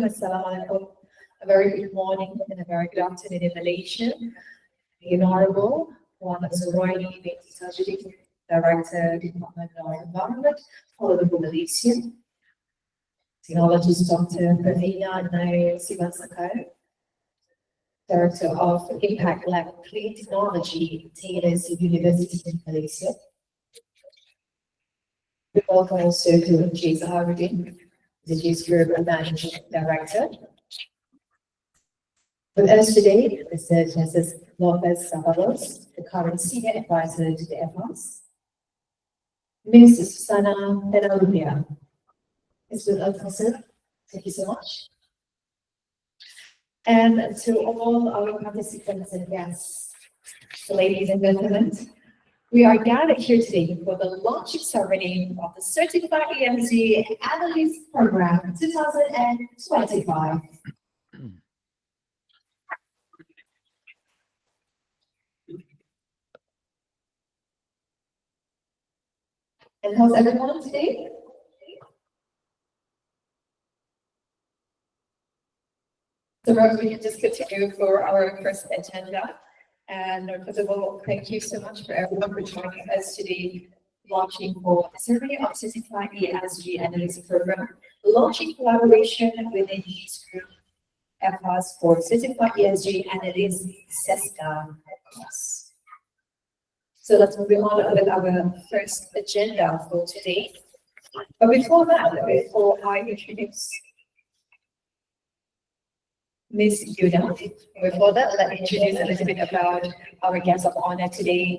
Assalamualaikum. A very good morning and a very good afternoon in Malaysia. The Honorable Muhammad Zuraini bin Tajuddin, Director, Department of Environment, Honorable Malaysia. Technologist Dr. Pravina Nair Sivasakai, Director of Impact Lab Clean Technology, TNS University in Malaysia. We welcome also to GEES the GEES Group Managing Director. With us today is Mrs. Lopez Savalos, the current Senior Advisor to the EFFAS. Ms. Susana Penalubia is with us also. Thank you so much. And to all our participants and guests, ladies and gentlemen, we are gathered here today for the launching ceremony of the Certified ESG Analyst Program 2025. And how's everyone today? So we can just continue for our first agenda. And first of all, thank you so much for everyone for joining us today, launching for the Ceremony of Certified ESG Analyst Program, launching collaboration with the GEES Group, EFFAS for Certified ESG Analyst, CESGA. So let's move on with our first agenda for today. But before that, before I introduce Ms. Yuna, before that, let me introduce a little bit about our guest of honor today,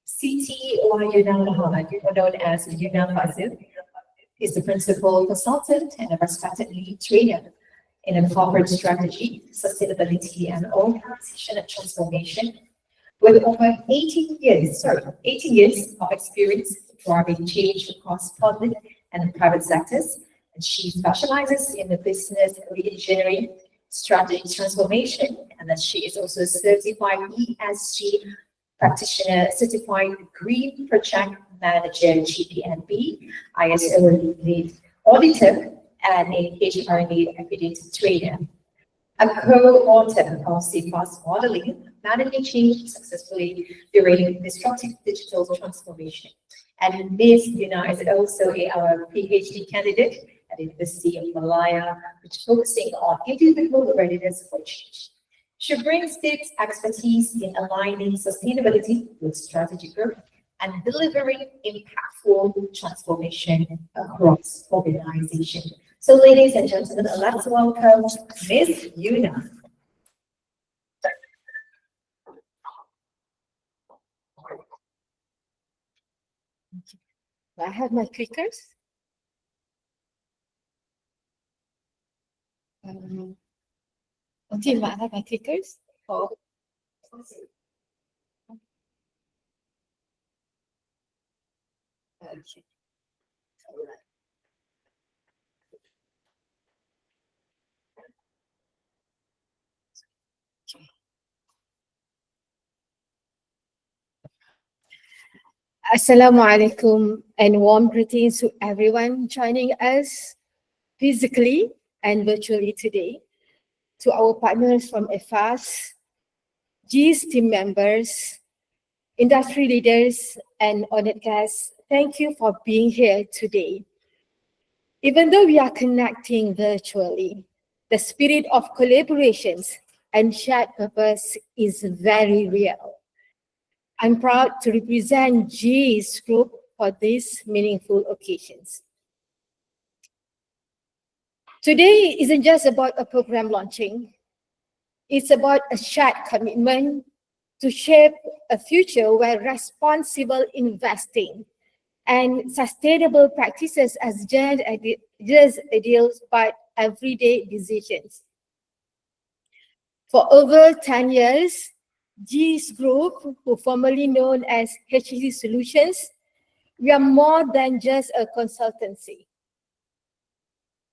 CT Yuna Muhammad, known as Yuna Fazil. He's the principal consultant and a respected lead trainer in corporate strategy, sustainability, and organization and transformation. With over 18 years of experience driving change across public and private sectors, and she specializes in the business re-engineering, strategy transformation, and that she is also a certified ESG practitioner, certified Green Project Manager, GPMB, ISO lead auditor, and a HRD accredited trainer. A co-author of CEFFAS modeling, managing change successfully during disruptive digital transformation. And Ms. Yuna is also our PhD candidate at the University of Malaya, which is focusing on individual readiness for change. She brings deep expertise in aligning sustainability with strategic growth and delivering impactful transformation across organizations. So, ladies and gentlemen, let's welcome Ms. Yuna. Do I have my clickers? Okay, I have my clickers. Oh. Okay. Assalamualaikum and warm greetings to everyone joining us physically and virtually today. To our partners from EFFAS, GEES team members, industry leaders, and honored guests, thank you for being here today. Even though we are connecting virtually, the spirit of collaborations and shared purpose is very real. I'm proud to represent GEES Group for these meaningful occasions. Today isn't just about a program launching. It's about a shared commitment to shape a future where responsible investing and sustainable practices as just ideals but everyday decisions. For over 10 years, GEES Group, who formerly known as HEC Solutions, we are more than just a consultancy.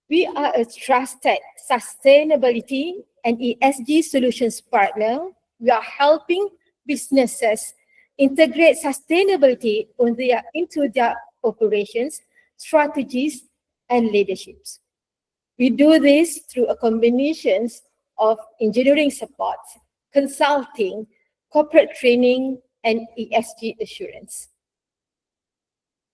We are a trusted sustainability and ESG solutions partner. We are helping businesses integrate sustainability into their operations, strategies, and leaderships. We do this through a combination of engineering support, consulting, corporate training, and ESG assurance.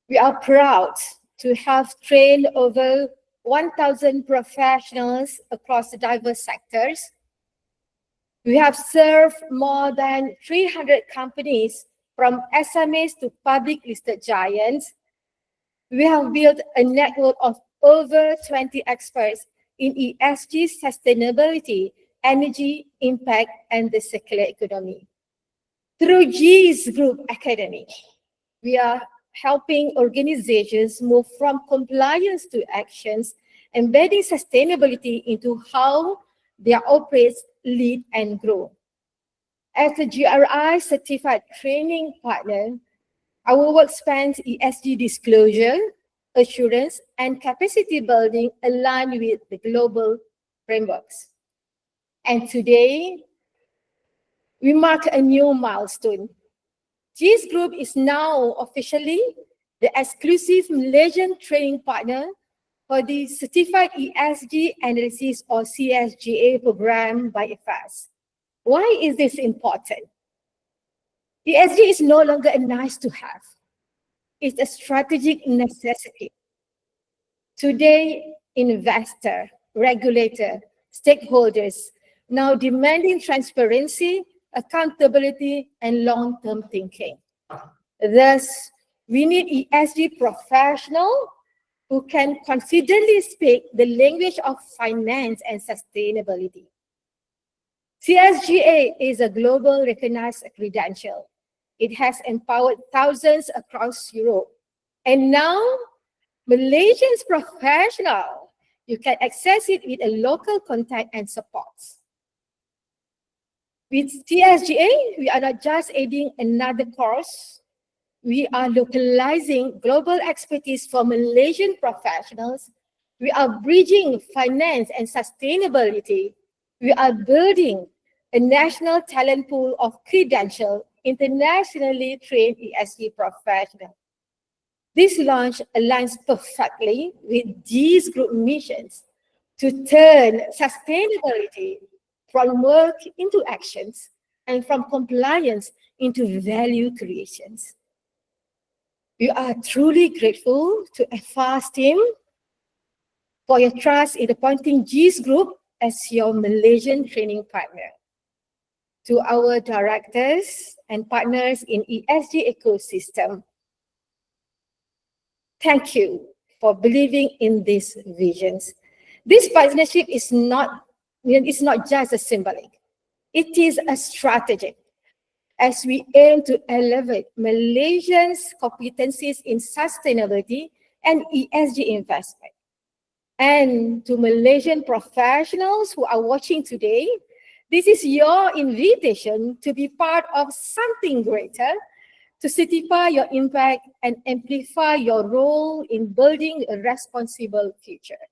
We are proud to have trained over 1,000 professionals across diverse sectors. We have served more than 300 companies from SMEs to public listed giants. We have built a network of over 20 experts in ESG sustainability, energy, impact, and the circular economy. Through GEES Group Academy, we are helping organizations move from compliance to actions, embedding sustainability into how they operate, lead, and grow. As a GRI certified training partner, our work spans ESG disclosure, assurance, and capacity building aligned with the global frameworks. And today, we mark a new milestone. GEES Group is now officially the exclusive Malaysian training partner for the Certified ESG Analysis or CESGA program by EFFAS. Why is this important? ESG is no longer a nice to have. It's a strategic necessity. Today, investor, regulator, stakeholders now demanding transparency, accountability, and long-term thinking. Thus, we need ESG professionals who can confidently speak the language of finance and sustainability. CESGA is a global recognized credential. It has empowered thousands across Europe. And now, Malaysians professionals, you can access it with a local contact and support. With CESGA, we are not just adding another course. We are localizing global expertise for Malaysian professionals. We are bridging finance and sustainability. We are building a national talent pool of credentialed, internationally trained ESG professionals. This launch aligns perfectly with GEES Group missions to turn sustainability from work into actions and from compliance into value creations. We are truly grateful to EFFAS team for your trust in appointing GEES Group as your Malaysian training partner. To our directors and partners in ESG ecosystem, thank you for believing in these visions. This partnership is not just a symbolic, it is a strategic as we aim to elevate Malaysians' competencies in sustainability and ESG investment. And to Malaysian professionals who are watching today, this is your invitation to be part of something greater, to certify your impact and amplify your role in building a responsible future.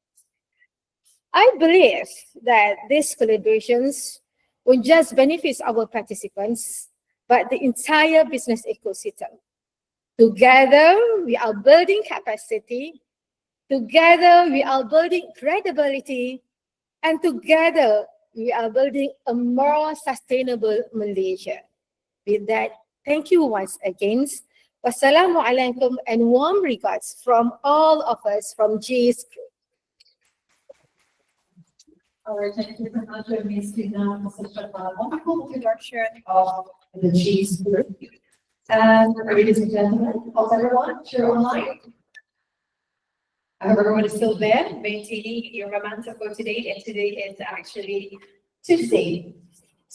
I believe that these collaborations won't just benefit our participants, but the entire business ecosystem. Together, we are building capacity. Together, we are building credibility. And together, we are building a more sustainable Malaysia. With that, thank you once again. Wassalamualaikum and warm regards from all of us from GEES Group. Our thank you very much, Ms. Tina, for such a wonderful introduction of the GEES Group. And ladies and gentlemen, how's everyone? Sure online? I hope everyone is still there, maintaining your momentum for today. And today is actually Tuesday,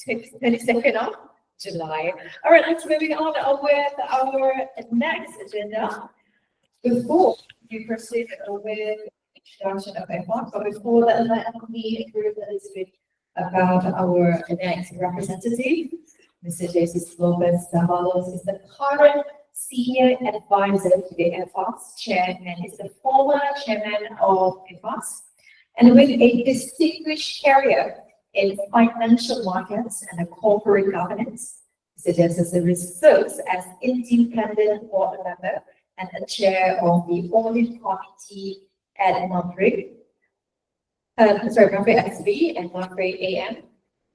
22nd of July. All right, let's moving on with our next agenda. Before we proceed with introduction of EFFAS, but before that, let me group a little bit about our next representative. Mr. Jesus Lopez Zavalos is the current Senior Advisor to the EFFAS Chairman. He's the former Chairman of EFFAS, and with a distinguished career in financial markets and corporate governance. Mr. Jesus serves as independent board member and a chair of the audit committee at Madrid. Monterey SV and Monterey AM.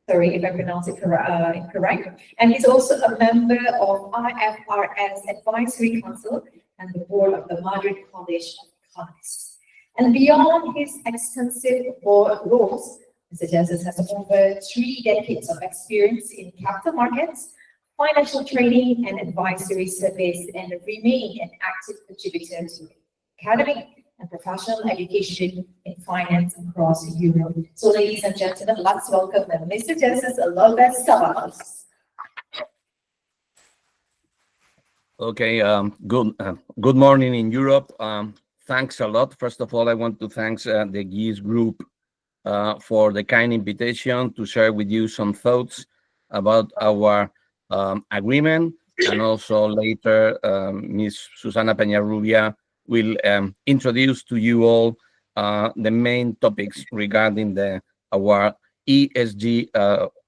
Sorry if I pronounce it incorrect. And he's also a member of IFRS Advisory Council and the board of the Madrid College of Economists. And beyond his extensive board roles, Mr. Justice has over 3 decades of experience in capital markets, financial trading, and advisory service, and remain an active contributor to academic and professional education in finance across Europe. So, ladies and gentlemen, let's welcome Mr. Justice Lopez Sabalos. Okay, good morning in Europe. Thanks a lot. First of all, I want to thank the GEES group for the kind invitation to share with you some thoughts about our agreement, and also later Ms. Susana Peñarrubia will introduce to you all the main topics regarding our ESG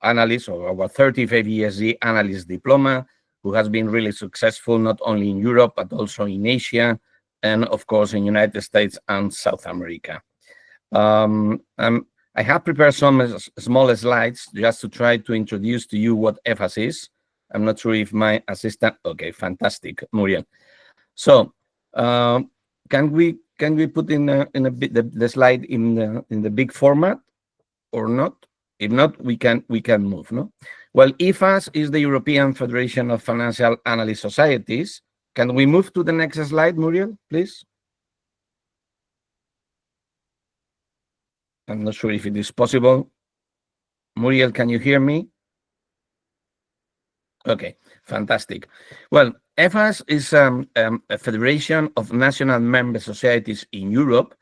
analyst, or our 35 ESG analyst diploma, who has been really successful not only in Europe but also in Asia, and of course in United States and South America. I have prepared some small slides just to try to introduce to you what EFFAS is. I'm not sure if my assistant. Okay, fantastic, Muriel. So, can we put in a bit the slide in the big format or not? If not, we can move. No. Well, EFFAS is the European Federation of Financial Analyst Societies. Can we move to the next slide, Muriel, please? I'm not sure if it is possible. Muriel, can you hear me? Okay, fantastic. Well, EFFAS is a federation of national member societies in Europe.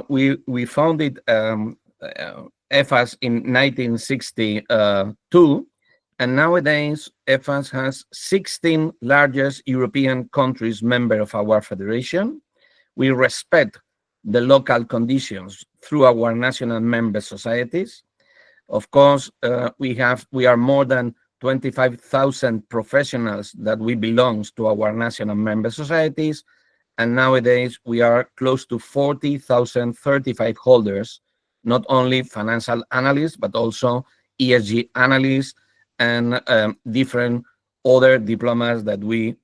We founded EFFAS in 1962, and nowadays EFFAS has 16 largest European countries member of our federation. We respect the local conditions through our national member societies. Of course, we are more than 25,000 professionals that we belong to our national member societies, and nowadays we are close to 40,000 certified holders, not only financial analysts but also ESG analysts and different other diplomas that we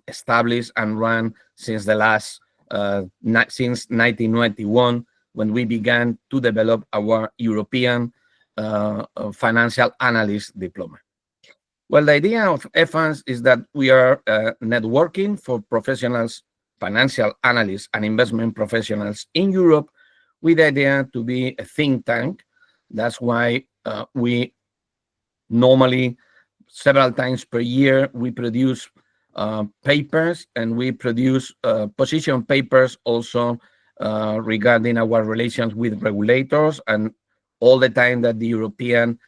established and run since since 1991, when we began to develop our European financial analyst diploma. Well, the idea of EFFAS is that we are networking for professionals, financial analysts, and investment professionals in Europe, with the idea to be a think tank. That's why we normally, several times per year, we produce papers, and we produce position papers also regarding our relations with regulators, and all the time that the European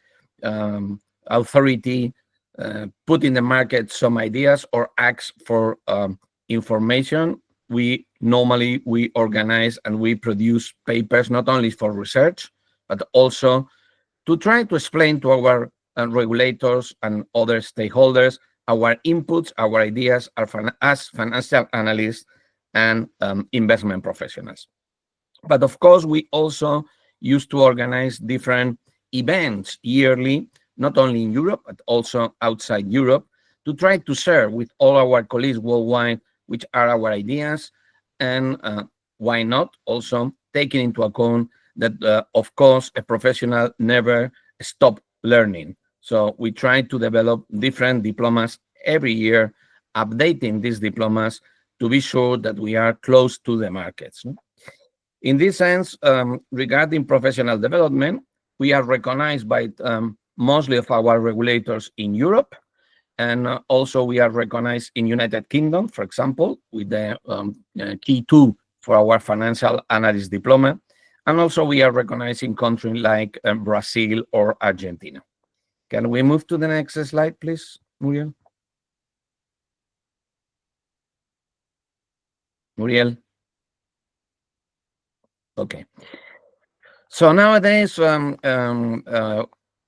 authority put in the market some ideas or ask for information, we organize and we produce papers, not only for research but also to try to explain to our regulators and other stakeholders our inputs, our ideas as financial analysts and investment professionals. But of course, we also used to organize different events yearly, not only in Europe, but also outside Europe, to try to share with all our colleagues worldwide which are our ideas, and why not also taking into account that, of course, a professional never stop learning. So we try to develop different diplomas every year, updating these diplomas to be sure that we are close to the markets. In this sense, regarding professional development, we are recognized by mostly of our regulators in Europe, and also we are recognized in United Kingdom, for example, with the key 2 for our financial analyst diploma, and also we are recognized in countries like Brazil or Argentina. Can we move to the next slide, please, Muriel? Muriel? Okay. So nowadays,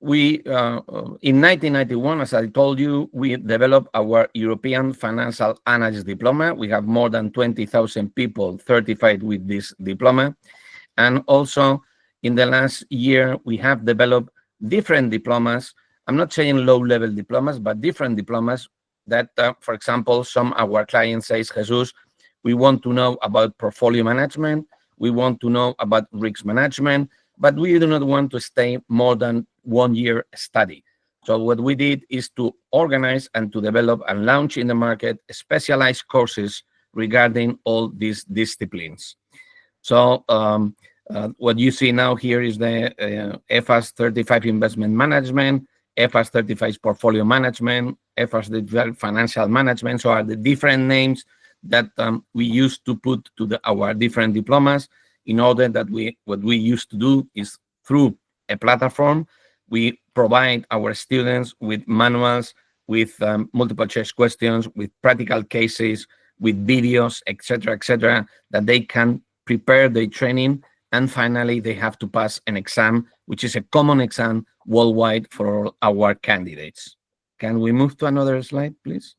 we in 1991, as I told you, we developed our European Financial Analyst Diploma. We have more than 20,000 people certified with this diploma. And also in the last year, we have developed different diplomas. I'm not saying low-level diplomas, but different diplomas that, for example, some of our clients say, Jesus, we want to know about portfolio management, we want to know about risk management, but we do not want to stay more than 1 year study. So what we did is to organize and to develop and launch in the market specialized courses regarding all these disciplines. So what you see now here is the EFFAS 35 investment management, EFFAS 35 portfolio management, EFFAS 35 financial management. So are the different names that we used to put to our different diplomas, in order that what we used to do is through a platform, we provide our students with manuals, with multiple choice questions, with practical cases, with videos, etc., that they can prepare their training, and finally they have to pass an exam, which is a common exam worldwide for our candidates. Can we move to another slide, please?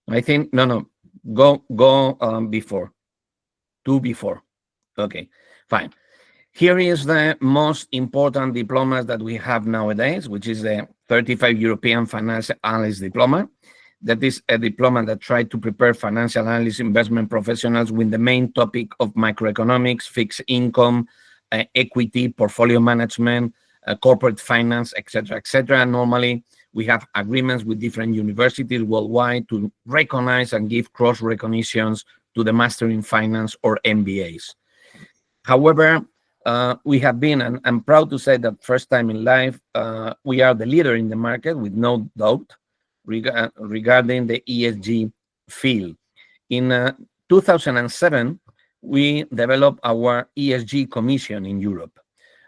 I think, no, go before. Before. Okay, fine. Here is the most important diplomas that we have nowadays, which is the 35 European Financial Analyst Diploma. That is a diploma that tries to prepare financial analyst investment professionals with the main topic of macroeconomics, fixed income, equity, portfolio management, corporate finance, etc. Normally, we have agreements with different universities worldwide to recognize and give cross recognitions to the Master in Finance or MBAs. However, we have been, and I'm proud to say that first time in life, we are the leader in the market with no doubt regarding the ESG field. In 2007, we developed our ESG Commission in Europe.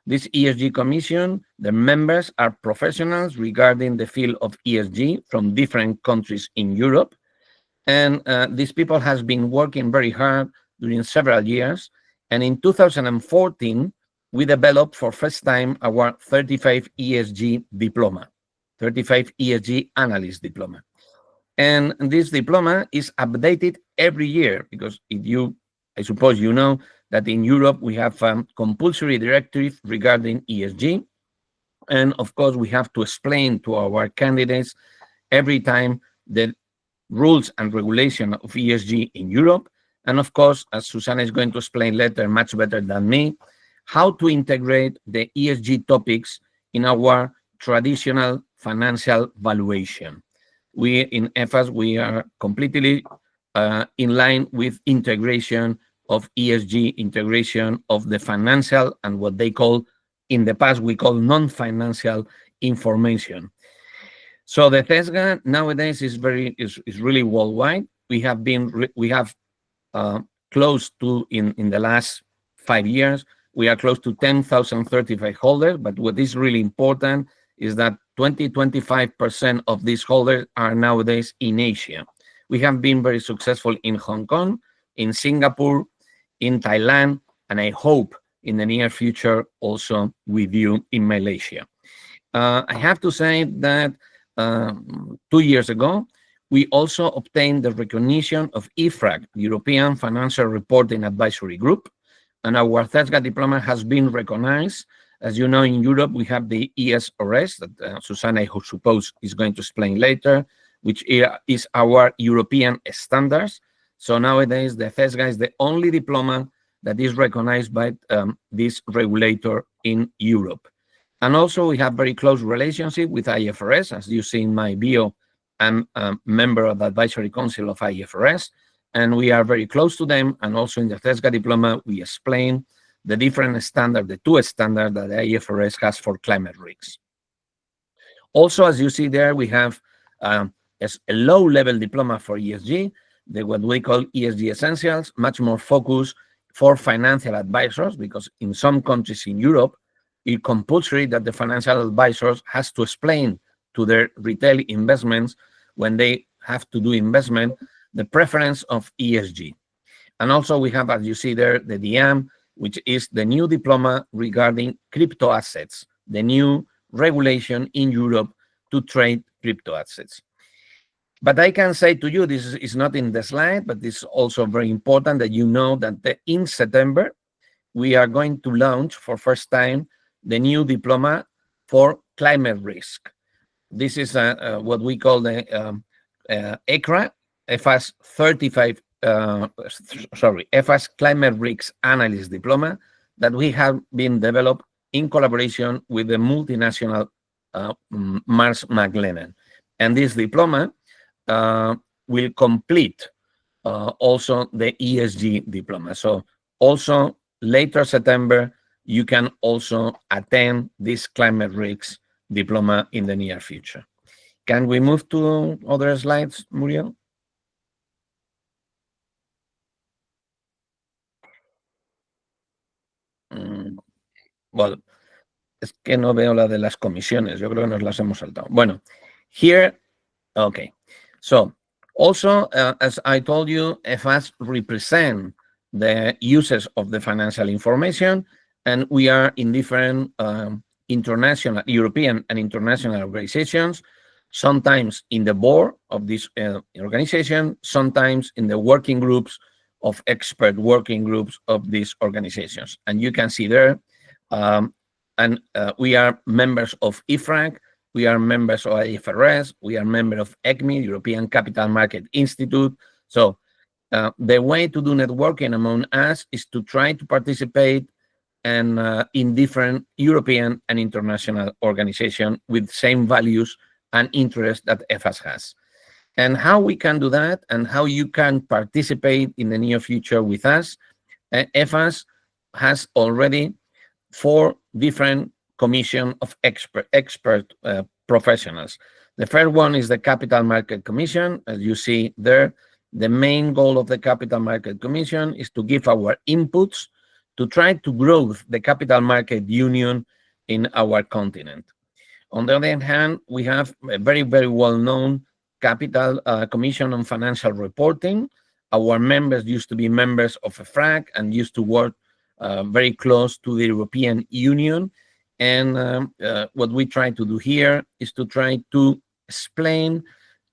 This ESG Commission, the members are professionals regarding the field of ESG from different countries in Europe. And these people has been working very hard during several years. And in 2014, we developed for first time our 35 ESG diploma, 35 ESG analyst diploma. And this diploma is updated every year because I suppose you know that in Europe, we have a compulsory directive regarding ESG. And of course, we have to explain to our candidates every time the rules and regulation of ESG in Europe. And of course, as Susana is going to explain later much better than me, how to integrate the ESG topics in our traditional financial valuation. We in EFFAS, we are completely in line with integration of ESG, integration of the financial and what they call, in the past, we call non-financial information. So the CESGA nowadays is really worldwide. We have close to, in the last 5 years, we are close to 10,000 certificate holders. But what is really important is that 25% of these holders are nowadays in Asia. We have been very successful in Hong Kong, in Singapore, in Thailand, and I hope in the near future also with you in Malaysia. I have to say that 2 years ago, we also obtained the recognition of EFRAG, the European Financial Reporting Advisory Group, and our CESGA diploma has been recognized. As you know, in Europe, we have the ESRS that Susana, I suppose, is going to explain later, which is our European standards. So nowadays, the CESGA is the only diploma that is recognized by this regulator in Europe. And also, we have very close relationship with IFRS. As you see in my bio, I'm a member of the Advisory Council of IFRS, and we are very close to them. And also in the CESGA diploma, we explain the different standard, the two standards that the IFRS has for climate risks. Also, as you see there, we have a low-level diploma for ESG, what we call ESG Essentials, much more focused for financial advisors, because in some countries in Europe, it's compulsory that the financial advisors has to explain to their retail investments when they have to do investment, the preference of ESG. And also we have, as you see there, the DM, which is the new diploma regarding crypto assets, the new regulation in Europe to trade crypto assets. But I can say to you, this is not in the slide, but it's also very important that you know that in September, we are going to launch for first time the new diploma for climate risk. This is what we call the ECRA, EFFAS 35, EFFAS Climate Risk Analyst Diploma that we have been developed in collaboration with the multinational Mars McLennan. And this diploma will complete also the ESG diploma. So also later September, you can also attend this climate risk diploma in the near future. Can we move to other slides, Muriel? Well, es que no veo la de las comisiones. Yo creo que nos las hemos saltado. Bueno, here, okay. So also, as I told you, EFFAS represent the users of the financial information, and we are in different international, European and international organizations, sometimes in the board of this organization, sometimes in the working groups of expert working groups of these organizations. And you can see there, we are members of EFRAG, we are members of IFRS, we are members of ECMI, European Capital Market Institute. So the way to do networking among us is to try to participate and in different European and international organizations with same values and interests that EFFAS has. And how we can do that and how you can participate in the near future with us, EFFAS has already 4 different commission of expert professionals. The first one is the Capital Market Commission. As you see there, the main goal of the Capital Market Commission is to give our inputs to try to grow the capital market union in our continent. On the other hand, we have a very, very well-known Capital Commission on Financial Reporting. Our members used to be members of EFFRAG and used to work very close to the European Union. And what we try to do here is to try to explain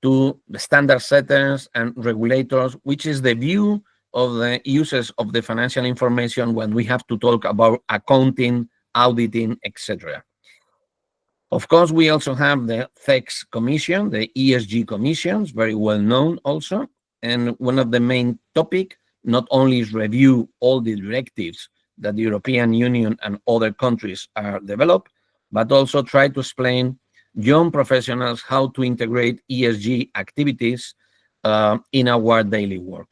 to the standard setters and regulators, which is the view of the users of the financial information when we have to talk about accounting, auditing, etc. Of course, we also have the CESGA Commission, the ESG commissions, very well known also. And one of the main topics not only is review all the directives that the European Union and other countries are developed, but also try to explain young professionals how to integrate ESG activities in our daily work.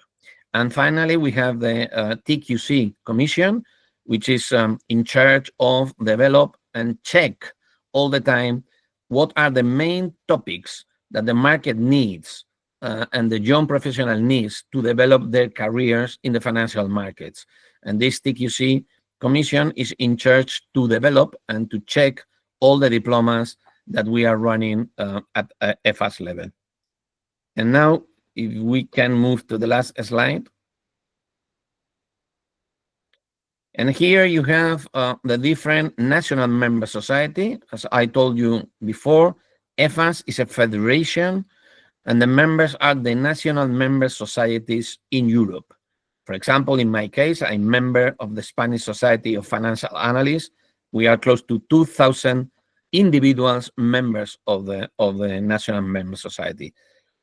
And finally, we have the TQC Commission, which is in charge of develop and check all the time what are the main topics that the market needs and the young professional needs to develop their careers in the financial markets. And this TQC Commission is in charge to develop and to check all the diplomas that we are running at EFFAS level. And now, if we can move to the last slide. And here you have the different national member society. As I told you before, EFFAS is a federation, and the members are the national member societies in Europe. For example, in my case, I'm member of the Spanish Society of Financial Analysts. We are close to 2,000 individuals members of the National Member Society.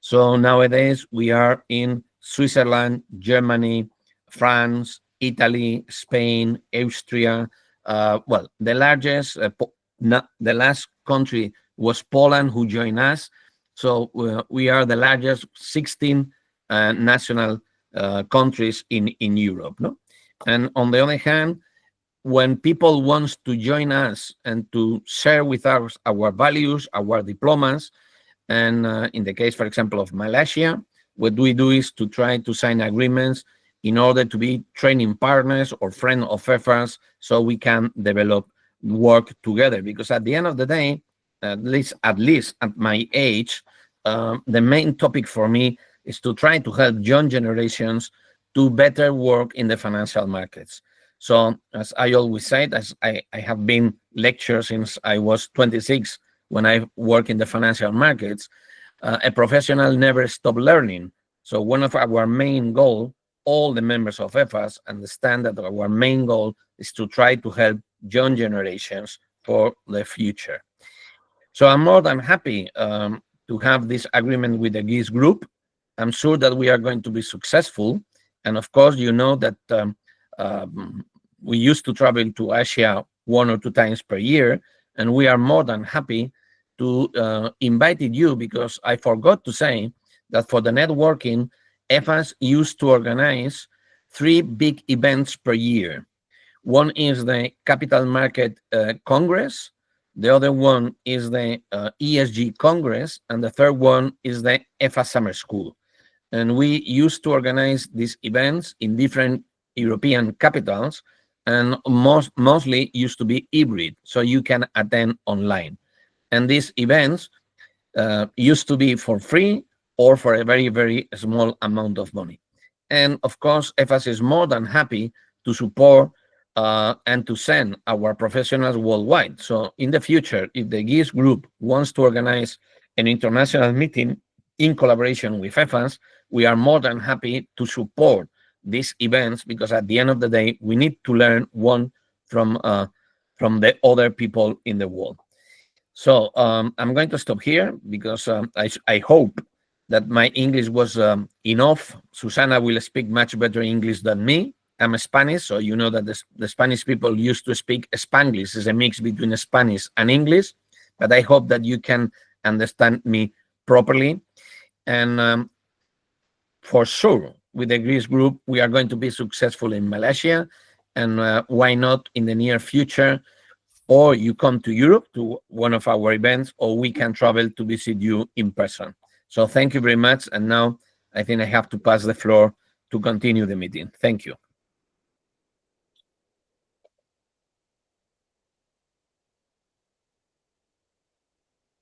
So nowadays we are in Switzerland, Germany, France, Italy, Spain, Austria. Well, the largest, the last country was Poland, who joined us. So we are the largest 16 national countries in Europe. No? And on the other hand, when people want to join us and to share with us our values, our diplomas, and in the case, for example, of Malaysia, what we do is to try to sign agreements in order to be training partners or friends of EFFAS so we can develop work together. Because at the end of the day, at least at my age, the main topic for me is to try to help young generations to better work in the financial markets. So as I always said, as I have been lecturer since I was 26 when I work in the financial markets, a professional never stop learning. So one of our main goal, all the members of EFFAS understand that our main goal is to try to help young generations for the future. So I'm more than happy to have this agreement with the GEES group. I'm sure that we are going to be successful. And of course, you know that we used to travel to Asia 1 or 2 times per year, and we are more than happy to invite you, because I forgot to say that for the networking, EFFAS used to organize 3 big events per year. One is the Capital Market Congress, the other one is the ESG Congress, and the third one is the EFFAS Summer School. And we used to organize these events in different European capitals, and mostly used to be hybrid, so you can attend online. And these events used to be for free or for a very, very small amount of money. And of course, EFFAS is more than happy to support and to send our professionals worldwide. So in the future, if the GEES group wants to organize an international meeting in collaboration with EFFAS, we are more than happy to support these events, because at the end of the day, we need to learn one from the other people in the world. So I'm going to stop here, because I hope that my English was enough. Susana will speak much better English than me. I'm Spanish, so you know that the Spanish people used to speak Spanglish. It's a mix between Spanish and English, but I hope that you can understand me properly. And for sure, with the GEES group, we are going to be successful in Malaysia, and why not in the near future? Or you come to Europe to one of our events, or we can travel to visit you in person. So thank you very much. And now I think I have to pass the floor to continue the meeting. Thank you.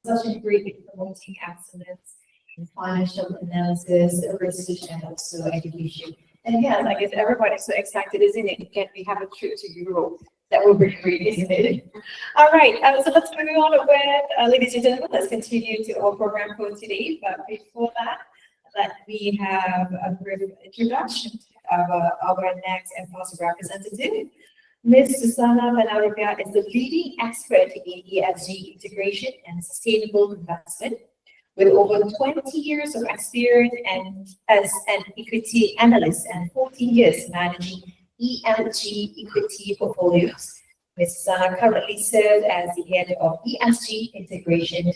Such a great promoting excellence in financial analysis, research, and also education. And yes, I guess everybody's so excited, isn't it? Can we have a trip to Europe? That would be great, isn't it? All right, so let's move on with, ladies and gentlemen, let's continue to our program for today. But before that, let me have a brief introduction of our next EFFAS representative. Ms. Susana Panarabia is the leading expert in ESG integration and sustainable investment, with over 20 years of experience and as an equity analyst and 14 years managing ESG equity portfolios. Ms. Susana currently serves as the head of ESG integration,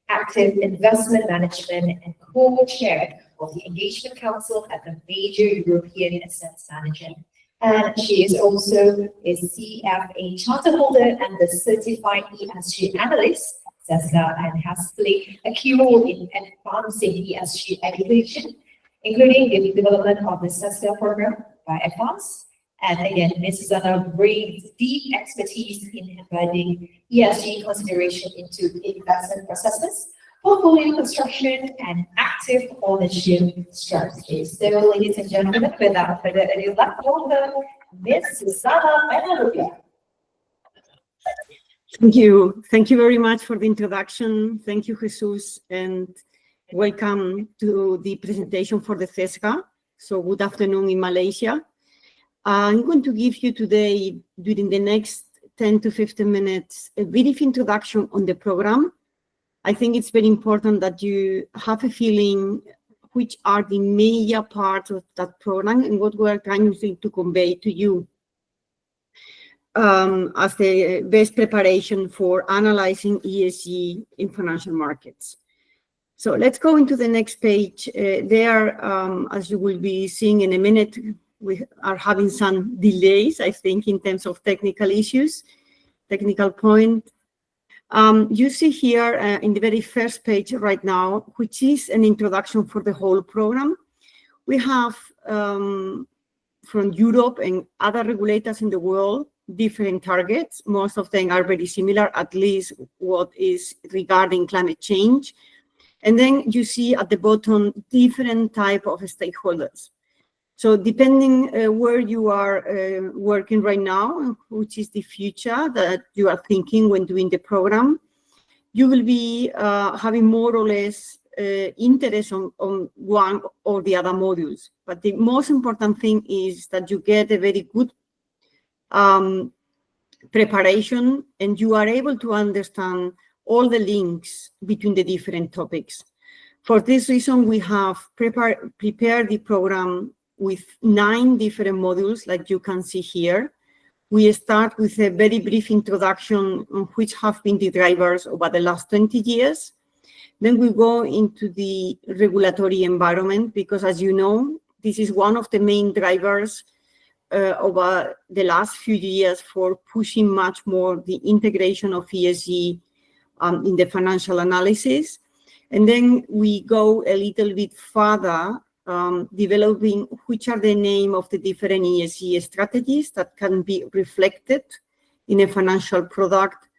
active investment management, and co-chair of the Engagement Council at the major European asset manager. And she is also a CFA charter holder and the certified ESG analyst, CESGA, and has played a key role in advancing ESG education, including the development of the CESGA program by EFFAS. And again, Ms. Susana brings deep expertise in embedding ESG consideration into investment processes, portfolio construction, and active ownership strategies. So, ladies and gentlemen, without further ado, let's welcome Ms. Susana Panarabia. Thank you. Thank you very much for the introduction. Thank you, Jesus, and welcome to the presentation for the CESGA. So good afternoon in Malaysia. I'm going to give you today, during the next 10 to 15 minutes, a brief introduction on the program. I think it's very important that you have a feeling which are the major parts of that program and what we are trying to convey to you as the best preparation for analyzing ESG in financial markets. So let's go into the next page. There, as you will be seeing in a minute, we are having some delays, I think, in terms of technical issues, technical point. You see here in the very first page right now, which is an introduction for the whole program. We have from Europe and other regulators in the world different targets. Most of them are very similar, at least what is regarding climate change. And then you see at the bottom different type of stakeholders. So depending where you are working right now, which is the future that you are thinking when doing the program, you will be having more or less interest on one or the other modules. But the most important thing is that you get a very good preparation, and you are able to understand all the links between the different topics. For this reason, we have prepared the program with 9 different modules, like you can see here. We start with a very brief introduction on which have been the drivers over the last 20 years. Then we go into the regulatory environment, because as you know, this is one of the main drivers over the last few years for pushing much more the integration of ESG in the financial analysis. And then we go a little bit further, developing which are the name of the different ESG strategies that can be reflected in a financial product,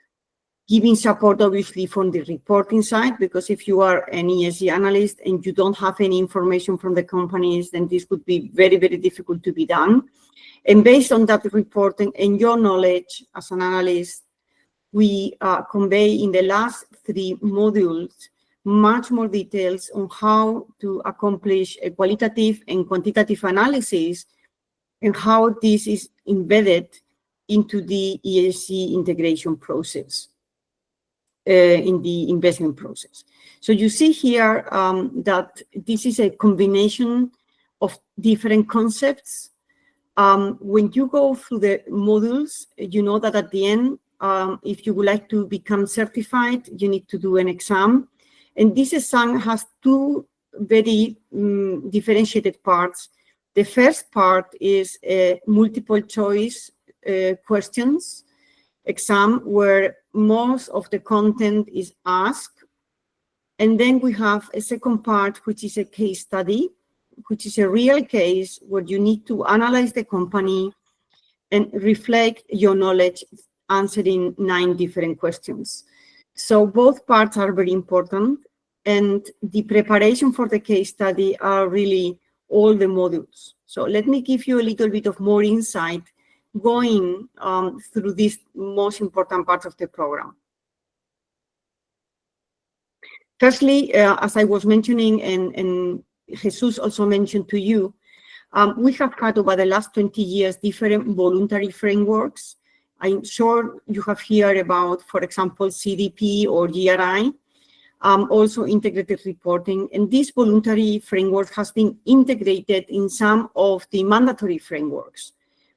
giving support obviously from the reporting side, because if you are an ESG analyst and you don't have any information from the companies, then this would be very, very difficult to be done. And based on that reporting and your knowledge as an analyst, we convey in the last 3 modules much more details on how to accomplish a qualitative and quantitative analysis and how this is embedded into the ESG integration process, in the investment process. So you see here that this is a combination of different concepts. When you go through the modules, you know that at the end, if you would like to become certified, you need to do an exam. And this exam has 2 very differentiated parts. The first part is a multiple choice questions exam where most of the content is asked. And then we have a second part, which is a case study, which is a real case where you need to analyze the company and reflect your knowledge, answering 9 different questions. So both parts are very important, and the preparation for the case study are really all the modules. So let me give you a little bit of more insight going through these most important parts of the program. Firstly, as I was mentioning, and Jesus also mentioned to you, we have had over the last 20 years different voluntary frameworks. I'm sure you have heard about, for example, CDP or GRI, also integrated reporting. And this voluntary framework has been integrated in some of the mandatory frameworks.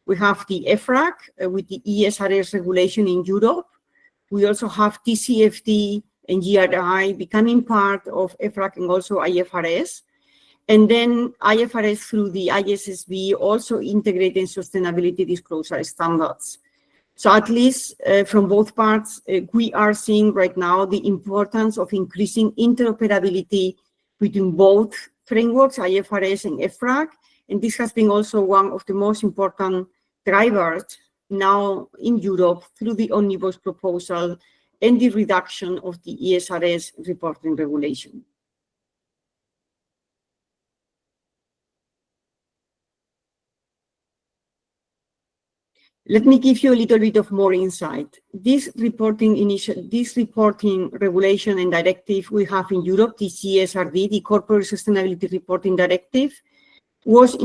We have the EFFAS with the ESRS regulation in Europe. We also have TCFD and GRI becoming part of EFFAS and also IFRS. And then IFRS through the ISSB also integrating sustainability disclosure standards. So at least from both parts, we are seeing right now the importance of increasing interoperability between both frameworks, IFRS and EFFAS. And this has been also one of the most important drivers now in Europe through the omnibus proposal and the reduction of the ESRS reporting regulation. Let me give you a little bit of more insight. This reporting regulation and directive we have in Europe, the CSRD, the Corporate Sustainability Reporting Directive, was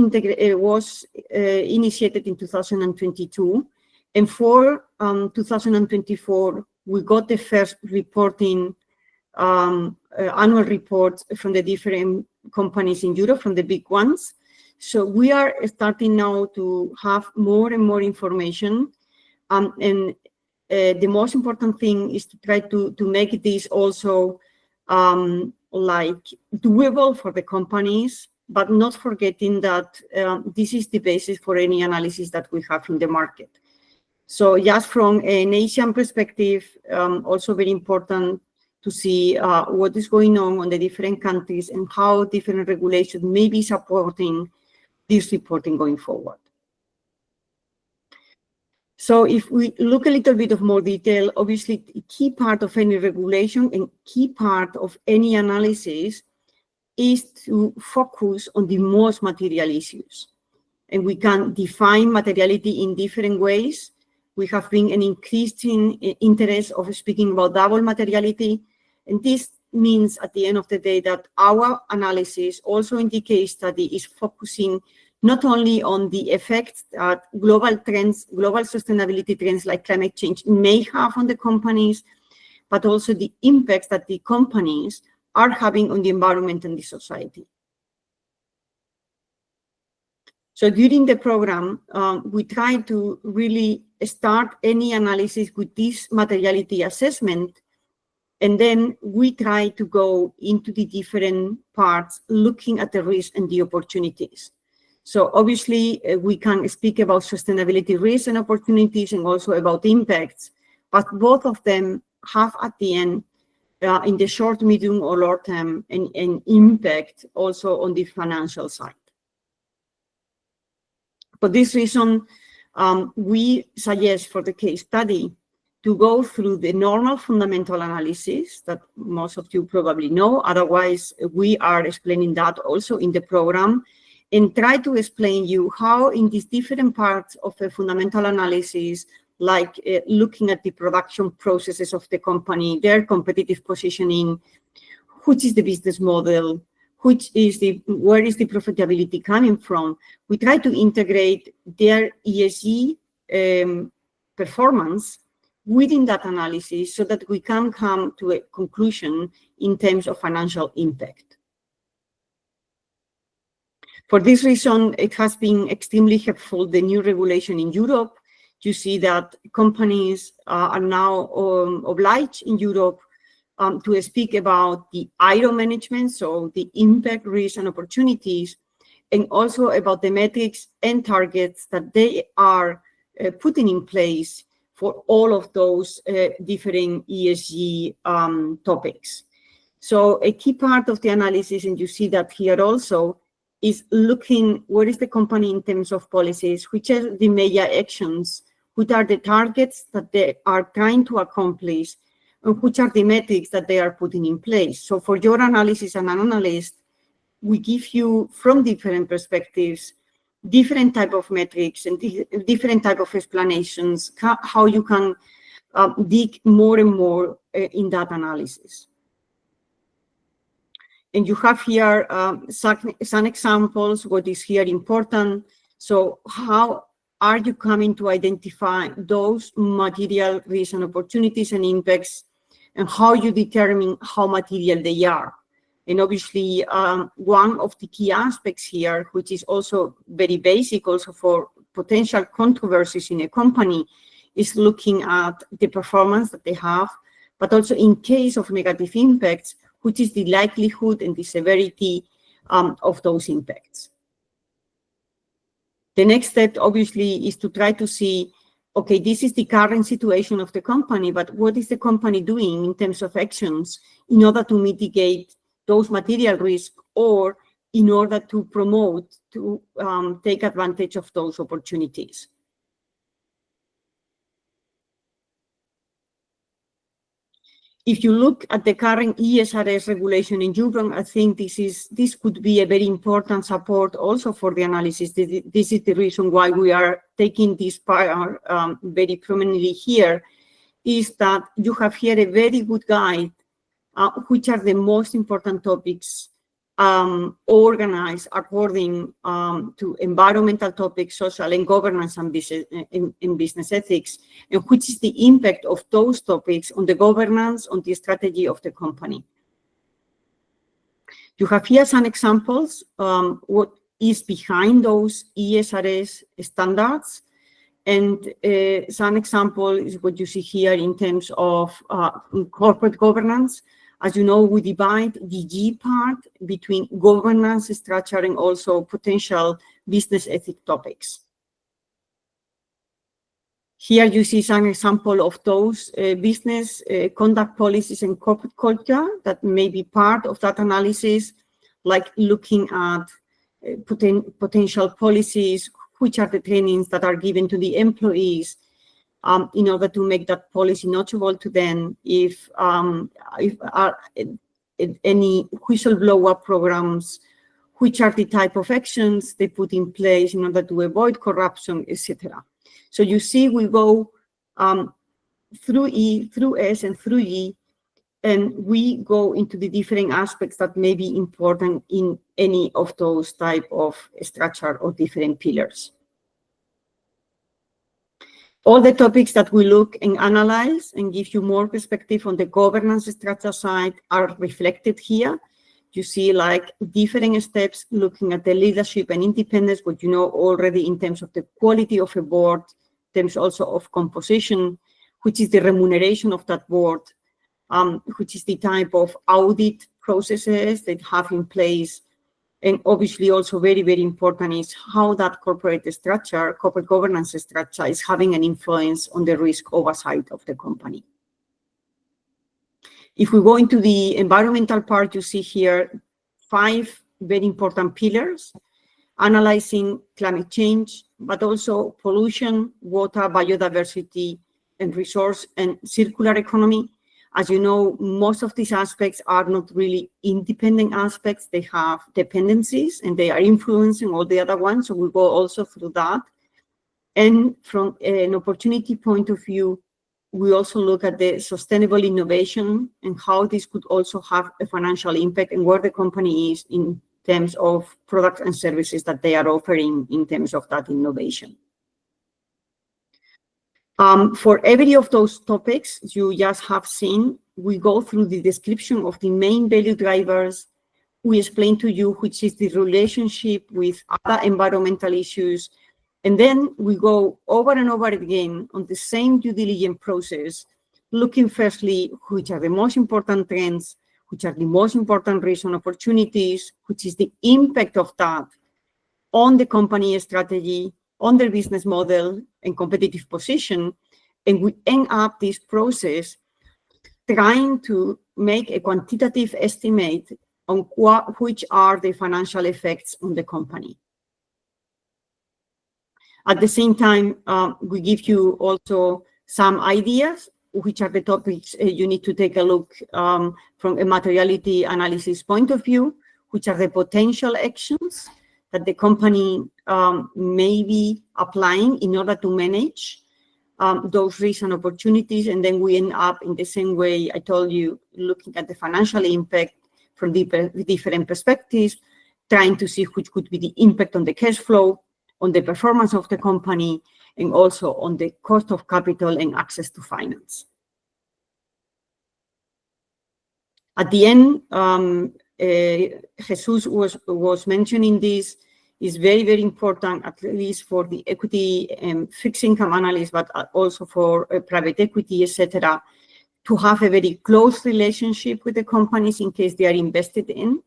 initiated in 2022. And for 2024, we got the first reporting annual report from the different companies in Europe, from the big ones. So we are starting now to have more and more information. And the most important thing is to try to make this also like doable for the companies, but not forgetting that this is the basis for any analysis that we have in the market. So just from an Asian perspective, also very important to see what is going on the different countries and how different regulations may be supporting this reporting going forward. So if we look a little bit of more detail, obviously a key part of any regulation and key part of any analysis is to focus on the most material issues. And we can define materiality in different ways. We have been an increasing interest of speaking about double materiality. And this means at the end of the day that our analysis also in the case study is focusing not only on the effects that global sustainability trends like climate change may have on the companies, but also the impacts that the companies are having on the environment and the society. So during the program, we try to really start any analysis with this materiality assessment, and then we try to go into the different parts, looking at the risks and the opportunities. So obviously, we can speak about sustainability risks and opportunities and also about impacts, but both of them have at the end, in the short, medium, or long term, an impact also on the financial side. For this reason, we suggest for the case study to go through the normal fundamental analysis that most of you probably know. Otherwise, we are explaining that also in the program, and try to explain you how in these different parts of a fundamental analysis, like looking at the production processes of the company, their competitive positioning, which is the business model, where is the profitability coming from. We try to integrate their ESG performance within that analysis so that we can come to a conclusion in terms of financial impact. For this reason, it has been extremely helpful, the new regulation in Europe. You see that companies are now obliged in Europe to speak about the IRO management, so the impact, risks, and opportunities, and also about the metrics and targets that they are putting in place for all of those different ESG topics. So a key part of the analysis, and you see that here also, is looking what is the company in terms of policies, which are the major actions, what are the targets that they are trying to accomplish, and which are the metrics that they are putting in place. So for your analysis as an analyst, we give you from different perspectives, different type of metrics and different type of explanations, how you can dig more and more in that analysis. And you have here some examples, what is here important. So how are you coming to identify those material risks and opportunities and impacts, and how you determine how material they are? And obviously, one of the key aspects here, which is also very basic also for potential controversies in a company, is looking at the performance that they have, but also in case of negative impacts, which is the likelihood and the severity of those impacts. The next step, obviously, is to try to see, okay, this is the current situation of the company, but what is the company doing in terms of actions in order to mitigate those material risks, or in order to promote, to take advantage of those opportunities. If you look at the current ESRS regulation in Europe, I think this could be a very important support also for the analysis. This is the reason why we are taking this part very prominently here, is that you have here a very good guide, which are the most important topics organized according to environmental topics, social and governance, and business ethics, and which is the impact of those topics on the governance, on the strategy of the company. You have here some examples, what is behind those ESRS standards, and some example is what you see here in terms of corporate governance. As you know, we divide the G part between governance structure and also potential business ethic topics. Here you see some example of those business conduct policies and corporate culture that may be part of that analysis, like looking at potential policies, which are the trainings that are given to the employees, in order to make that policy notable to them, if any whistleblower programs, which are the type of actions they put in place in order to avoid corruption, etc. So you see, we go through E, through S, and through E, And we go into the different aspects that may be important in any of those type of structure or different pillars. All the topics that we look and analyze and give you more perspective on the governance structure side are reflected here. You see like different steps looking at the leadership and independence, what you know already in terms of the quality of a board, in terms also of composition, which is the remuneration of that board, which is the type of audit processes that have in place. And obviously also very, very important is how that corporate structure, corporate governance structure is having an influence on the risk oversight of the company. If we go into the environmental part, you see here 5 very important pillars, analyzing climate change, but also pollution, water, biodiversity, and resource and circular economy. As you know, most of these aspects are not really independent aspects. They have dependencies and they are influencing all the other ones. So we'll go also through that. And from an opportunity point of view, we also look at the sustainable innovation and how this could also have a financial impact and where the company is in terms of products and services that they are offering in terms of that innovation. For every of those topics you just have seen, we go through the description of the main value drivers. We explain to you which is the relationship with other environmental issues. And then we go over and over again on the same due diligence process, looking firstly, which are the most important trends, which are the most important risks and opportunities, which is the impact of that on the company strategy, on their business model and competitive position. And we end up this process trying to make a quantitative estimate on which are the financial effects on the company. At the same time, we give you also some ideas, which are the topics you need to take a look from a materiality analysis point of view, which are the potential actions that the company may be applying in order to manage those risks and opportunities. And then we end up in the same way I told you, looking at the financial impact from different perspectives, trying to see which could be the impact on the cash flow, on the performance of the company, and also on the cost of capital and access to finance. At the end, Jesus was mentioning this, is very, very important, at least for the equity and fixed income analysts, but also for private equity, etc., to have a very close relationship with the companies in case they are invested in.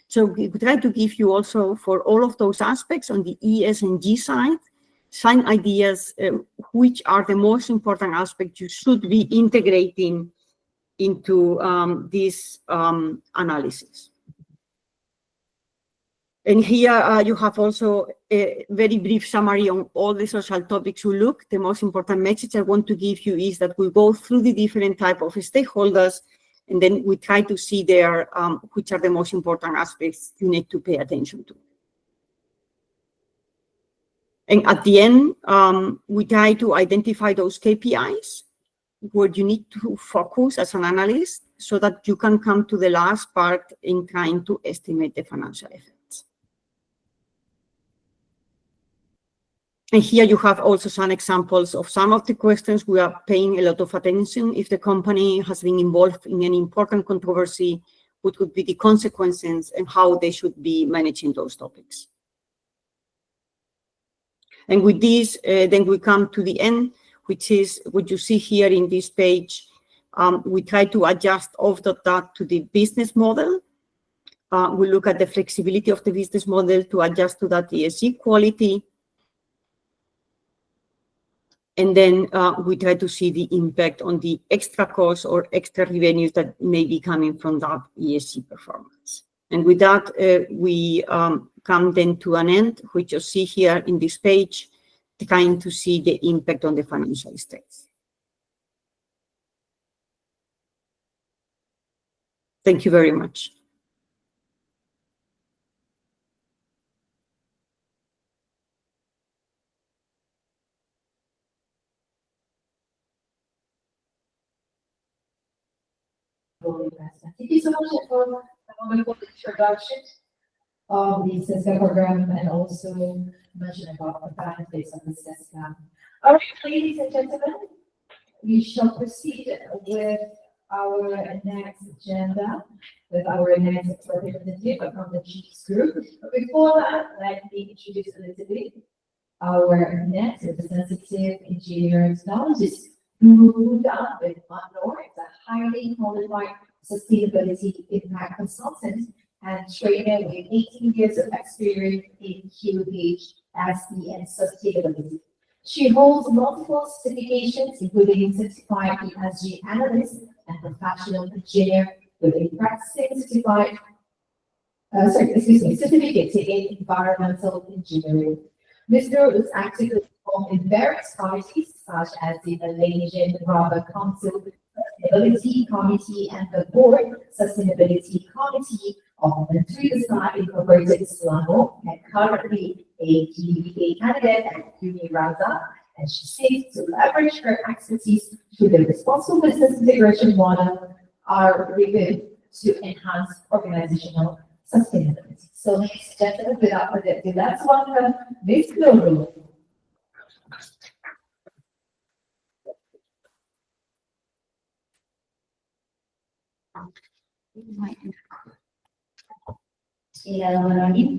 So we try to give you also for all of those aspects on the ES and G side, some ideas which are the most important aspects you should be integrating into this analysis. And here you have also a very brief summary on all the social topics we look. The most important message I want to give you is that we go through the different type of stakeholders, and then we try to see there which are the most important aspects you need to pay attention to. And at the end, we try to identify those KPIs where you need to focus as an analyst so that you can come to the last part in trying to estimate the financial effects. And here you have also some examples of some of the questions we are paying a lot of attention. If the company has been involved in any important controversy, what would be the consequences and how they should be managing those topics. And with this, then we come to the end, which is what you see here in this page. We try to adjust all of that to the business model. We look at the flexibility of the business model to adjust to that ESG quality. And then we try to see the impact on the extra costs or extra revenues that may be coming from that ESG performance. And with that, we come then to an end, which you see here in this page, trying to see the impact on the financial states. Thank you very much. investment. Thank you so much for the wonderful introduction of the CESGA program and also mention about the benefits of the CESGA. All right, ladies and gentlemen, we shall proceed with our next agenda, with our next representative from the GEES group. But before that, let me introduce a little bit our next representative engineer technologist, who with Manor is a highly qualified sustainability impact consultant and trainer with 18 years of experience in QH, SE, and sustainability. She holds multiple certifications, including certified ESG analyst and professional engineer with a practicing certificate in environmental engineering. Ms. Noor is actively involved in various parties, such as the Malaysian Rubber Council Sustainability Committee and the Board Sustainability Committee of the Tridesai Incorporated Selangor, and currently a GBA candidate at UniRaza, and she seeks to leverage her expertise through the responsible business integration model, REBIM, to enhance organizational sustainability. So, ladies and gentlemen, without further ado, let's welcome Ms. Noor. Bismillahirrahmanirrahim.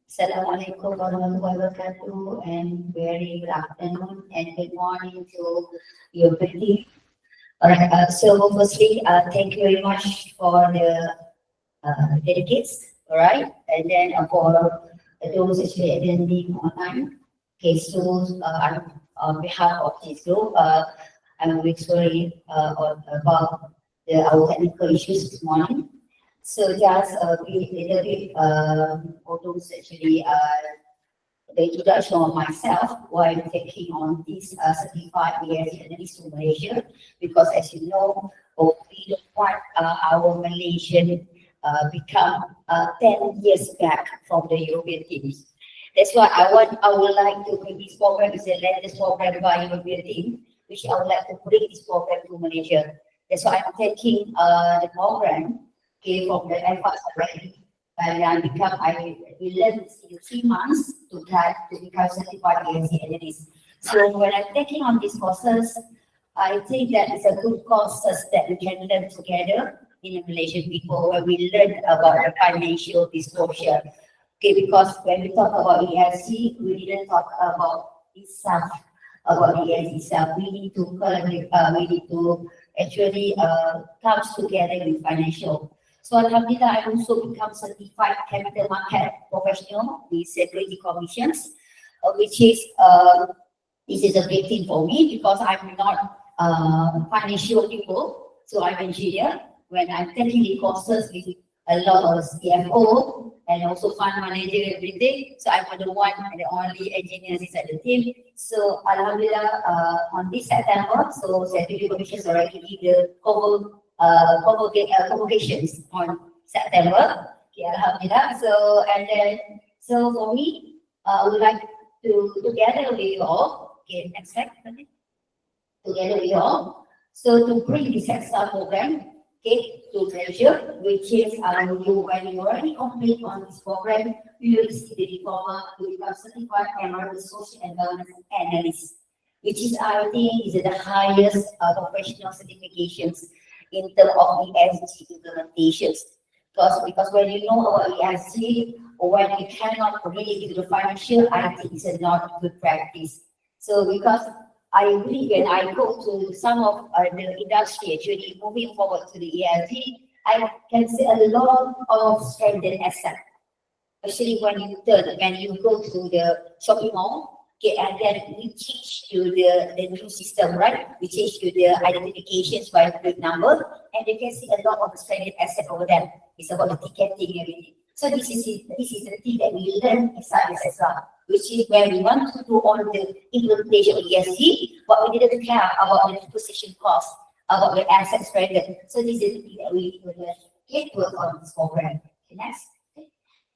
Assalamualaikum warahmatullahi wabarakatuh, and very good afternoon and good morning to your everybody. All right, so firstly, thank you very much for the delegates, all right, and then for those actually attending online. Okay, so on behalf of this group, I'm very sorry about our technical issues this morning. So just a little bit for those actually the introduction of myself while taking on this certified ESG analyst to Malaysia, because as you know, we don't want our Malaysian become 10 years back from the European teams. That's why I would like to bring this program is the latest program by European team, which I would like to bring this program to Malaysia. That's why I'm taking the program from the EFFAS already, and I learned in 3 months to become certified ESG analyst. So when I'm taking on these courses, I think that it's a good courses that we can learn together in the Malaysian people, where we learn about the financial disclosure. Okay, because when we talk about ESG, we didn't talk about itself, about the ESG itself. We need to collaborate, we need to actually come together with financial. So alhamdulillah, I also become certified capital market professional with security commissions, which is this is a great thing for me because I'm not financial people, so I'm engineer. When I'm taking the courses with a lot of CFO and also fund manager everything, so I'm the one and the only engineers inside the team. So alhamdulillah, on this September, so security commissions already give the convocations on September. Okay, alhamdulillah. So and then so for me, I would like to together with you all. Okay, next slide. Together with you all. So to bring this extra program, okay, to Malaysia, which is when you already complete on this program, you will receive the diploma to become certified environmental social and governance analyst, which is I think is the highest professional certifications in terms of ESG implementations. Because when you know about ESG, or when you cannot really do the financial, I think it's not good practice. So because I believe when I go to some of the industry actually moving forward to the ESG, I can see a lot of stranded assets. Especially when you go to the shopping mall, okay, and then we teach you the new system, right? We teach you the identifications by the number, and you can see a lot of stranded assets over there. It's about the ticketing and everything. So this is the thing that we learn inside this as well, which is where we want to do all the implementation of ESG, but we didn't care about the acquisition cost, about the asset stranded. So this is the thing that we will get work on this program. Okay, next.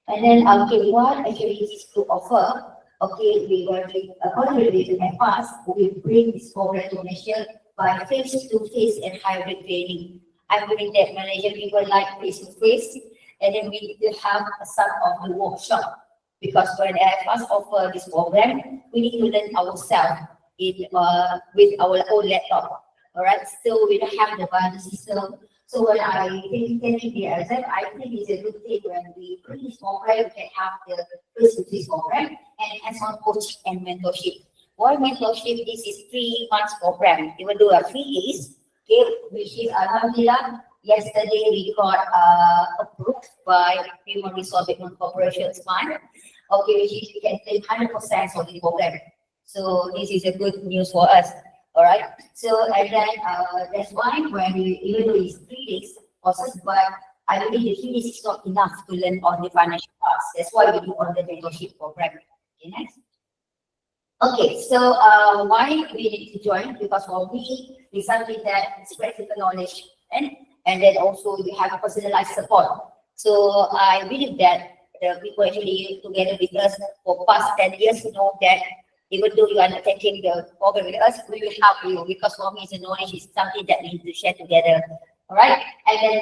And then okay, what actually this to offer? Okay, we were collaborating with EFFAS. We bring this program to Malaysia by face-to-face and hybrid training. I believe that Malaysian people like face-to-face, and then we need to have some of the workshop, because when EFFAS offer this program, we need to learn ourselves with our own laptop. All right, so we don't have the body system. So when I think the exam, I think it's a good thing when we do this program, we can have the face-to-face program and hands-on coaching and mentorship. Why mentorship? This is 3 months program. Even though 3 days, okay, which is Alhamdulillah, yesterday we got approved by Human Resource Development Corporation's fund. Okay, which is we can take 100% of the program. So this is a good news for us. All right. So and then that's why when we, even though it's 3 days process, but I believe the 3 days is not enough to learn on the financial parts. That's why we do on the mentorship program. Okay, next. Okay, so why we need to join? Because for me, it's something that spreads the knowledge and then also you have a personalized support. So I believe that the people actually together with us for past 10 years know that even though you are not taking the program with us, we will help you, because for me, the knowledge is something that we need to share together. All right, and then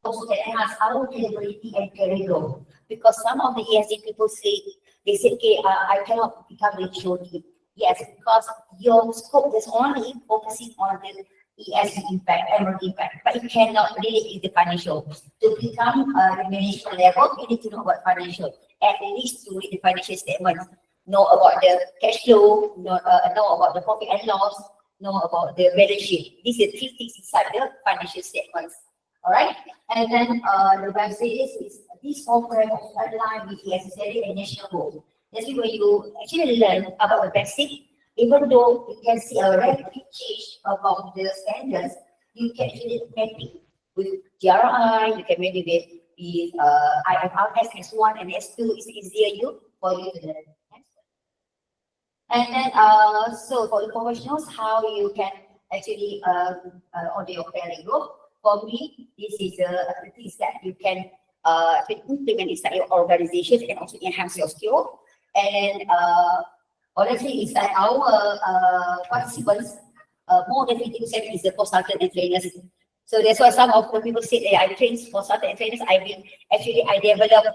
also can enhance our capability and career growth, because some of the ESG people say okay, I cannot become a HOD. Yes, because your scope is only focusing on the ESG impact, emerging impact, but it cannot really be the financial. To become a management level, you need to know about financial, at least to read the financial statements, know about the cash flow, know about the profit and loss, know about the balance sheet. These are 3 things inside the financial statements. All right, and then the website is this program is aligned with the necessary and national goals. That's where you actually learn about the basic. Even though you can see a rapid change about the standards, you can actually make it with GRI. You can make it with IFRS S1 and S2. It's easier for you to learn. And then, so for the professionals, how you can actually order your career growth. For me, this is things that you can implement inside your organization and also enhance your skill. And honestly, it's like our participants, more than 50% is the consultant and trainers. So that's why some of the people say, hey, I train consultant and trainers. I develop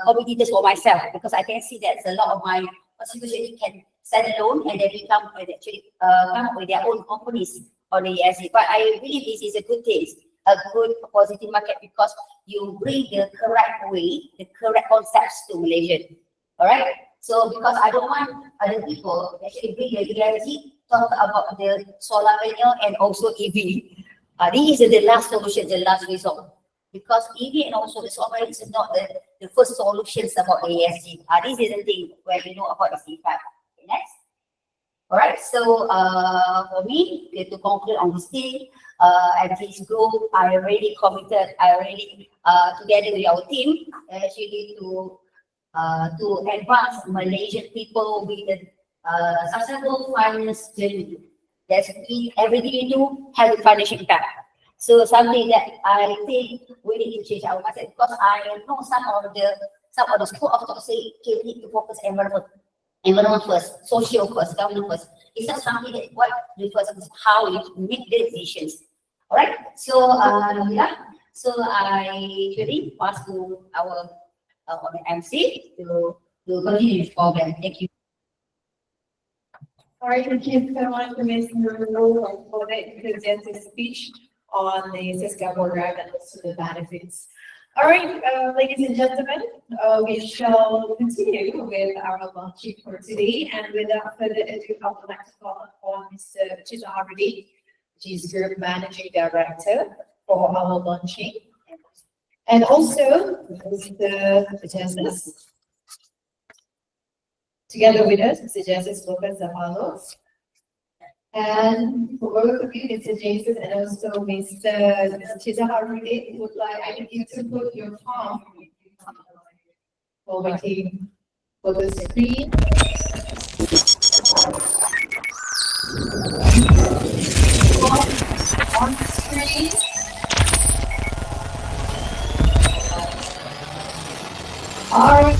committees for myself, because I can see that a lot of my participants can stand alone and they become actually come up with their own companies on the ESG. But I believe this is a good thing, a good positive market, because you bring the correct way, the correct concepts to Malaysia. All right. So because I don't want other people actually bring the ESG, talk about the solar panel and also EV. This is the last solution, the last resort. Because EV and also the solar panel is not the first solutions about the ESG. This is the thing where we know about the impact. Okay, next. All right, so for me, to conclude on this thing, at this group, I already committed, together with our team, actually to advance Malaysian people with a successful finance journey. That's everything you do has a financial impact. So something that I think we need to change our mindset, because I know some of the school of thought say, okay, we need to focus environment first, social first, government first. It's not something that what refers to how you make the decisions. All right. So so I actually pass to our MC to continue this program. Thank you. All right, thank you so much for Ms. Nurul for the enthusiastic speech on the CESGA program and also the benefits. All right, ladies and gentlemen, we shall continue with our launching for today. And without further ado, I would like to call upon Mr. Chitra Harudi, which is Group Managing Director for our launching. And also Mr. Justice. Together with us, Mr. Justice Lopez Zavalo. And for both of you, Mr. Jason and also Mr. Chitra Harudi, would like I need you to put your palm over for the screen. On the screen. All right,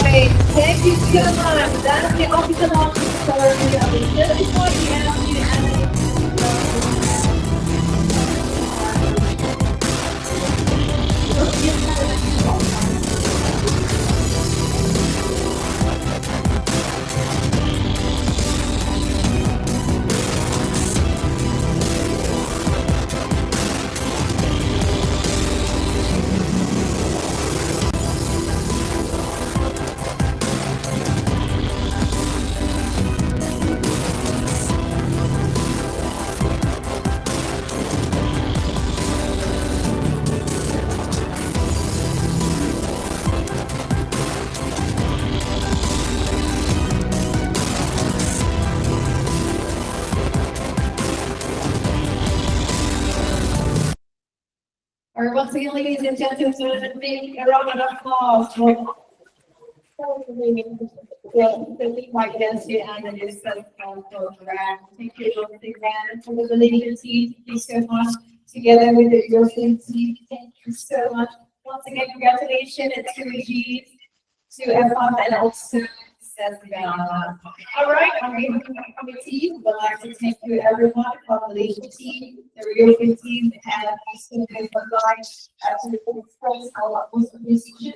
thank you so much. That's the official launch story of the 34 year All right, once again, ladies and gentlemen, make a round of applause for the lead guidance and the program. Thank you once again for the leading team. Thank you so much. Together with the European team, thank you so much. Once again, congratulations to GEES, to EFFAS, and also CESGA. All right, on behalf of the committee, we'd like to thank you everyone from the Malaysian team, the European team, and the students online to express our most appreciation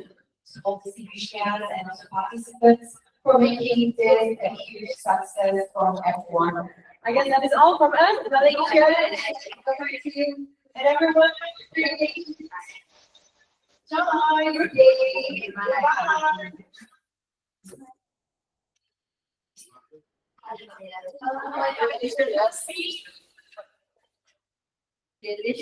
of the CESGA and also participants for making this a huge success from everyone. I guess that is all from us, Malaysia, and everyone. Bye. Good day. Bye. Jadi,